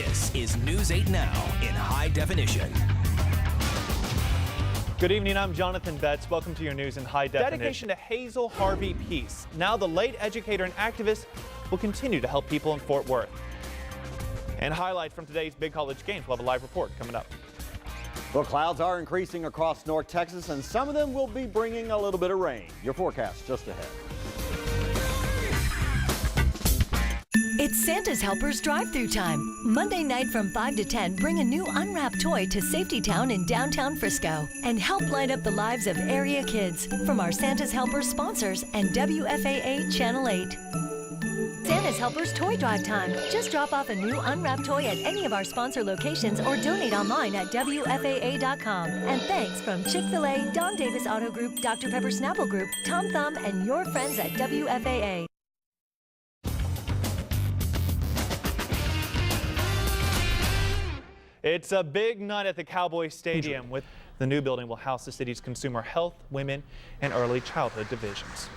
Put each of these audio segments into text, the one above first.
This is News 8 Now in high definition. Good evening, I'm Jonathan Betts. Welcome to your news in high definition. Dedication to Hazel Harvey Peace. Now the late educator and activist will continue to help people in Fort Worth. And highlights from today's big college games. We'll have a live report coming up. Well, clouds are increasing across North Texas, and some of them will be bringing a little bit of rain. Your forecast just ahead. It's Santa's Helpers drive-through time. Monday night from 5 to 10, bring a new unwrapped toy to Safety Town in downtown Frisco and help light up the lives of area kids from our Santa's Helpers sponsors and WFAA Channel 8. Santa's Helpers Toy Drive Time. Just drop off a new unwrapped toy at any of our sponsor locations or donate online at WFAA.com. And thanks from Chick-fil-A, Don Davis Auto Group, Dr. Pepper Snapple Group, Tom Thumb, and your friends at WFAA. It's a big night at the Cowboys Stadium. With the new building will house the city's consumer health, women, and early childhood divisions.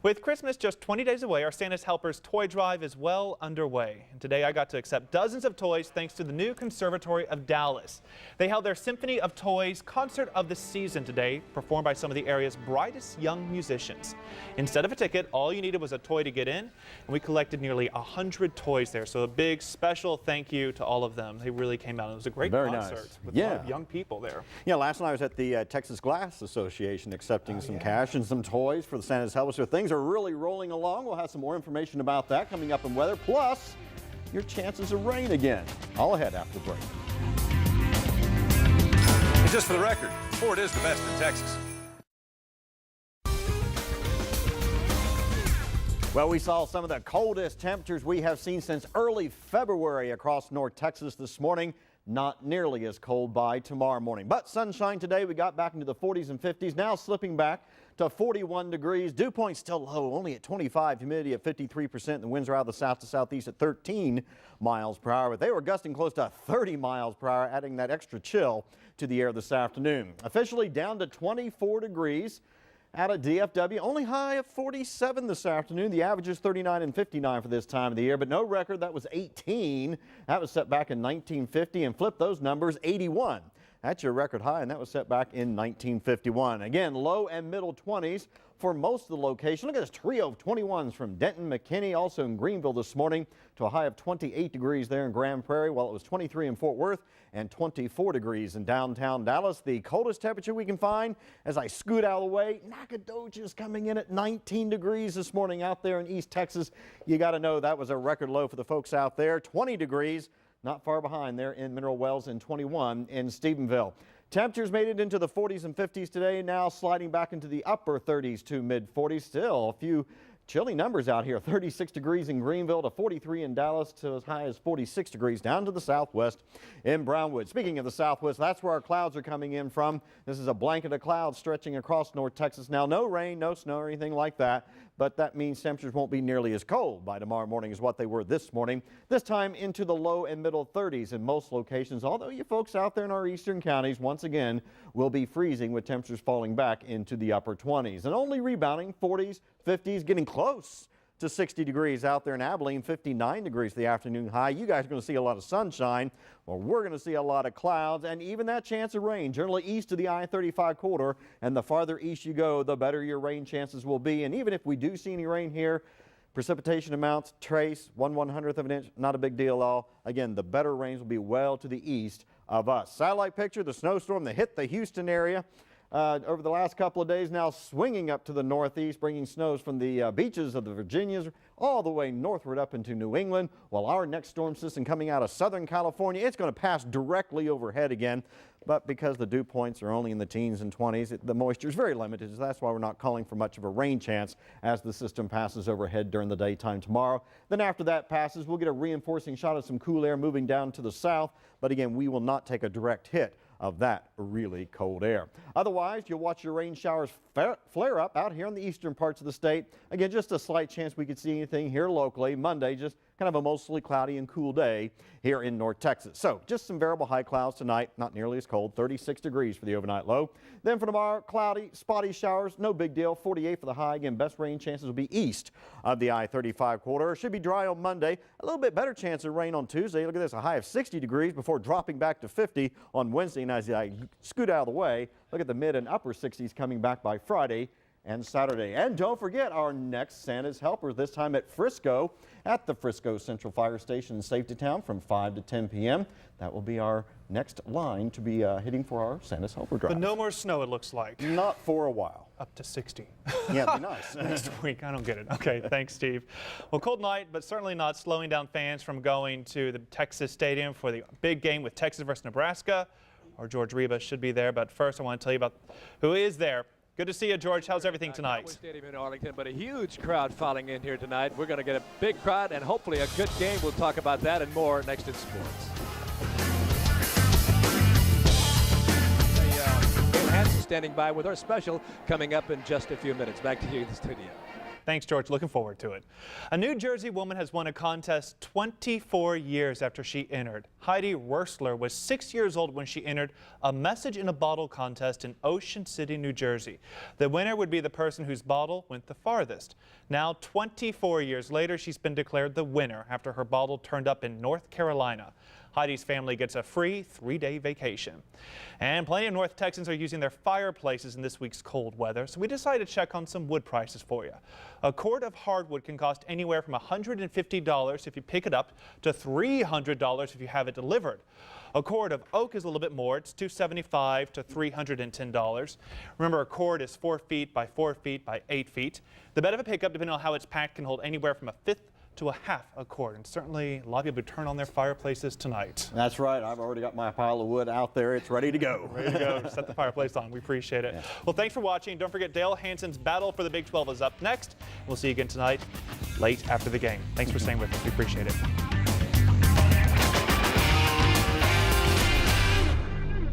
With Christmas just 20 days away, our Santa's Helpers Toy Drive is well underway. And today I got to accept dozens of toys thanks to the new Conservatory of Dallas. They held their Symphony of Toys concert of the season today, performed by some of the area's brightest young musicians. Instead of a ticket, all you needed was a toy to get in, and we collected nearly 100 toys there. So a big special thank you to all of them. They really came out. It was a great concert with a lot of young people there. Yeah, last night I was at the Texas Glass Association accepting some cash and some toys for the Santa's Helpers. So things are really rolling along. We'll have some more information about that coming up in weather, plus your chances of rain again. All ahead after the break. And just for the record, Ford is the best in Texas. Well, we saw some of the coldest temperatures we have seen since early February across North Texas this morning. Not nearly as cold by tomorrow morning, but sunshine today. We got back into the 40s and 50s, now slipping back to 41 degrees. Dew point still low, only at 25, humidity at 53%. The winds are out of the south to southeast at 13 miles per hour, but they were gusting close to 30 miles per hour, adding that extra chill to the air this afternoon. Officially down to 24 degrees. Out at DFW, only high of 47 this afternoon. The average is 39 and 59 for this time of the year, but no record. That was 18. That was set back in 1950, and flip those numbers, 81. That's your record high, and that was set back in 1951. Again, low and middle 20s for most of the location. Look at this trio of 21s from Denton, McKinney, also in Greenville this morning, to a high of 28 degrees there in Grand Prairie, while it was 23 in Fort Worth and 24 degrees in downtown Dallas. The coldest temperature we can find, as I scoot out of the way, Nacogdoches coming in at 19 degrees this morning out there in East Texas. You got to know that was a record low for the folks out there. 20 degrees. Not far behind there in Mineral Wells, and 21 in Stephenville. Temperatures made it into the 40s and 50s today, now sliding back into the upper 30s to mid 40s. Still a few chilly numbers out here. 36 degrees in Greenville to 43 in Dallas to as high as 46 degrees down to the southwest in Brownwood. Speaking of the southwest, that's where our clouds are coming in from. This is a blanket of clouds stretching across North Texas. Now, no rain, no snow or anything like that, but that means temperatures won't be nearly as cold by tomorrow morning as what they were this morning. This time into the low and middle 30s in most locations, although you folks out there in our eastern counties once again will be freezing with temperatures falling back into the upper 20s and only rebounding 40s, 50s, getting close to 60 degrees out there in Abilene, 59 degrees the afternoon high. You guys are going to see a lot of sunshine, or we're going to see a lot of clouds and even that chance of rain, generally east of the I-35 corridor. And the farther east you go, the better your rain chances will be. And even if we do see any rain here, precipitation amounts trace 1/100th of an inch, not a big deal at all. Again, the better rains will be well to the east of us. Satellite picture, the snowstorm that hit the Houston area over the last couple of days, now swinging up to the northeast, bringing snows from the beaches of the Virginias all the way northward up into New England, while our next storm system coming out of Southern California, it's going to pass directly overhead again. But because the dew points are only in the teens and 20s, the moisture is very limited. So that's why we're not calling for much of a rain chance as the system passes overhead during the daytime tomorrow. Then after that passes, we'll get a reinforcing shot of some cool air moving down to the south. But again, we will not take a direct hit of that really cold air. Otherwise, you'll watch your rain showers flare up out here in the eastern parts of the state. Again, just a slight chance we could see anything here locally. Monday, just kind of a mostly cloudy and cool day here in North Texas. So just some variable high clouds tonight, not nearly as cold, 36 degrees for the overnight low. Then for tomorrow, cloudy, spotty showers, no big deal, 48 for the high. Again, best rain chances will be east of the I-35 corridor. Should be dry on Monday, a little bit better chance of rain on Tuesday. Look at this, a high of 60 degrees before dropping back to 50 on Wednesday. And as I scoot out of the way, look at the mid and upper 60s coming back by Friday and Saturday. And don't forget our next Santa's Helpers, this time at Frisco, at the Frisco Central Fire Station in Safety Town from 5 to 10 p.m. That will be our next line to be hitting for our Santa's Helper drive. But no more snow, it looks like. Not for a while. Up to 60. Yeah, it'd be nice. Next week, I don't get it. Okay, thanks, Steve. Well, cold night, but certainly not slowing down fans from going to the Texas Stadium for the big game with Texas versus Nebraska. Or George Reba should be there, but first I want to tell you about who is there. Good to see you, George. How's everything tonight? Cowboy Stadium in Arlington, but a huge crowd filing in here tonight. We're going to get a big crowd and hopefully a good game. We'll talk about that and more next in sports. Bill Hansen standing by with our special coming up in just a few minutes. Back to you in the studio. Thanks, George. Looking forward to it. A New Jersey woman has won a contest 24 years after she entered. Heidi Wursler was 6 years old when she entered a message in a bottle contest in Ocean City, New Jersey. The winner would be the person whose bottle went the farthest. Now, 24 years later, she's been declared the winner after her bottle turned up in North Carolina. Heidi's family gets a free 3-day vacation. And plenty of North Texans are using their fireplaces in this week's cold weather, so we decided to check on some wood prices for you. A cord of hardwood can cost anywhere from $150 if you pick it up to $300 if you have it delivered. A cord of oak is a little bit more. It's $275 to $310. Remember, a cord is 4 feet by 4 feet by 8 feet. The bed of a pickup, depending on how it's packed, can hold anywhere from a fifth to a half a cord, and certainly a lot of people turn on their fireplaces tonight. That's right. I've already got my pile of wood out there. It's ready to go. Ready to go. Set the fireplace on. We appreciate it. Yeah. Well, thanks for watching. Don't forget Dale Hansen's battle for the Big 12 is up next. We'll see you again tonight, late after the game. Thanks for staying with us. We appreciate it.